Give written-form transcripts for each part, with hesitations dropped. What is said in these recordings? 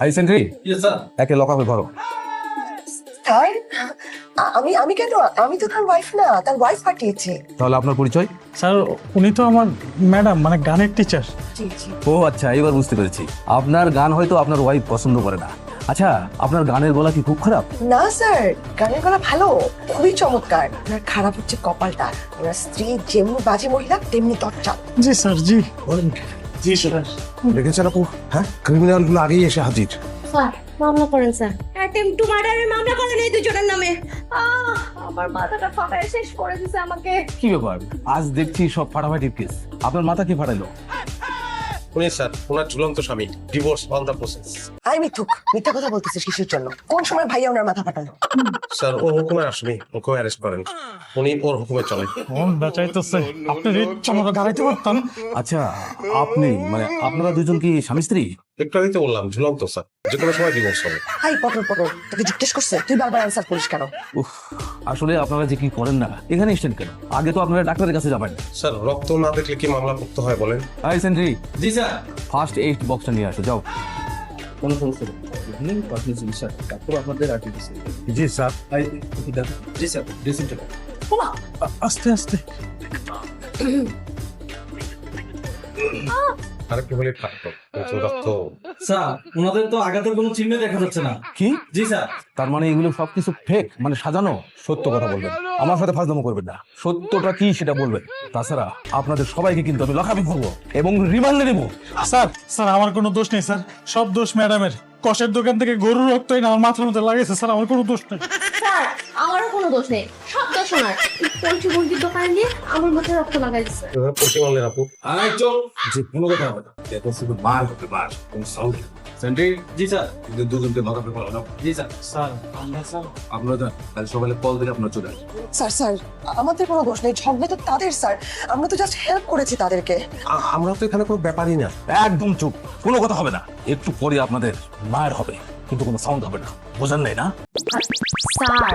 I sentry yes sir. একে লকআপে ভরো। Sir আমি কেন? আমি তো তার ওয়াইফ না, তার ওয়াইফ পাঠিয়েছে। তাহলে আপনার পরিচয়? স্যার উনি তো আমার ম্যাডাম, মানে গানের টিচার। জি জি। ও আচ্ছা, এবার বুঝতে পেরেছি। আপনার গান হয়তো আপনার ওয়াইফ পছন্দ করে না। আচ্ছা, আপনার গানের গলা কি খুব খারাপ? না স্যার, গানের গলা ভালো, খুবই চমৎকার। আপনার খারাপ হচ্ছে কপালটা। ওনার স্ত্রী যেমনি বাজে মহিলা তেমনি দরজা। জি স্যার, জি। জি স্যার। দেখেছেন আপু, হ্যাঁ ক্রিমিনাল গুলো আগেই এসে হাজির। স্যার মামলা করেন স্যার, অ্যাটেম্প টু মার্ডারের মামলা করেন এই দুজনের নামে। আমার মাথাটা ফাটায় শেষ করে দিছে আমাকে। কি ব্যাপার, আজ দেখছি সব ফাটাফাটির কেস। আপনার মাথা কি ফাটাইলো? উনি স্যার ওনার ঝুলন্ত স্বামী, ডিভোর্স অন দ্য প্রসেস। আই মিথুক, মিথ্যা কথা বলতেছিস কিসের জন্য? কোন সময় ভাইয়া ওনার মাথা ফাটালো? স্যার ওর হুকুমের আসামি, ওকে অ্যারেস্ট করেন। উনি ওর হুকুমে চলেন। মন বেচাইতেছে, আপনি ইচ্ছা মতো দাঁড়াইতে পারতাম। আচ্ছা, আপনি মানে আপনারা দুজন কি স্বামী স্ত্রী? একটু আগেই তো বললাম ঝুলন্ত স্যার, যে কোনো সময় ডিভোর্স হবে। হাই পটল পটল, তোকে জিজ্ঞেস করছে, তুই বারবার অ্যান্সার করিস কেন? উফ, আসলে আপনারা যে কি করেন না, এখানে এসছেন কেন? আগে তো আপনারা ডাক্তারের কাছে যাবেন। স্যার রক্ত না দেখলে কি মামলা করতে হয় বলেন? I sentry, G sir. First aid বক্সটা নিয়ে আসো, যাও। কোনো সমস্যা নেই, স্যার তারপর আপনাদের আর্টিফিস। জি স্যার। জি স্যার, ড্রেসিংটা আস্তে আস্তে। আরেকটু হলে থাকতো, কিন্তু রক্ত। স্যার ওনাদের তো আঘাতের কোনো চিহ্ন দেখা যাচ্ছে না। কি? জি স্যার। তার মানে এগুলো সবকিছু ফেক, মানে সাজানো? সত্য কথা বলবেন, আমার সাথে ফাজলামো করবেন না। সত্যটা কি সেটা বলবেন। তাছাড়া আপনাদের সবাইকে কিন্তু আমি লকআপে ভরবো এবং রিমান্ডে নেবো। স্যার স্যার আমার কোনো দোষ নেই স্যার, সব দোষ ম্যাডামের। কষের দোকান থেকে গরুর রক্ত এনে আমার মাথার মধ্যে লাগাইছে স্যার, আমার কোনো দোষ নেই। স্যার আমারও কোনো দোষ নেই, সব দোষ ওনার। পোল্ট্রি মুরগির দোকানে নিয়ে আমার মাথায় রক্ত লাগাই দিচ্ছে। এভাবে পটি মারলেন আপু। আয় চল, যে কোনো কথা হবে না, এটা শুধু মার হবে, মার কোন সাউন্ড। সেন্ট্রি, জি স্যার। কিন্তু দুজনকে লকআপে ভরা নাও। জি স্যার। স্যার আমরা স্যার আপনারা যান, কাল সকালে কল থেকে আপনার চলে আসবেন। স্যার স্যার, আমাদের কোনো দোষ নেই, ঝগড়া তো তাদের স্যার। আমরা তো জাস্ট হেল্প করেছি তাদেরকে। আমরা তো এখানে কোনো ব্যাপারই না। একদম চুপ, কোনো কথা হবে না। একটু পরে আপনাদের মায়ের হবে, কিন্তু কোনো সাউন্ড হবে না, বোঝেন নাই না? স্যার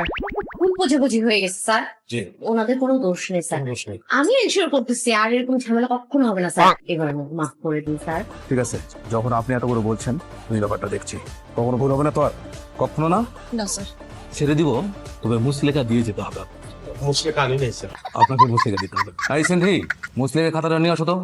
ভুল বোঝাবুঝি হয়ে গেছে স্যার, জি। ওনাদের কোনো দোষ নেই স্যার। দোষ নেই। আমি এনশিওর করতেছি আর এরকম ঝামেলা কখনো হবে না স্যার। এবার আমাকে মাফ করে দিন স্যার। ঠিক আছে, যখন আপনি এত করে বলছেন, আমি ব্যাপারটা দেখছি। কখনো ভুল হবে না তো আর? কখনো না? না স্যার। ছেড়ে দিব, তবে মুসলেখা দিয়ে যেতে হবে। মুসলে কানি নেই স্যার। আপনাকে মুসলেখা দিতে হবে। আই সেন্ট্রি, মুসলেখা খাতাটা নিয়ে আসো তো।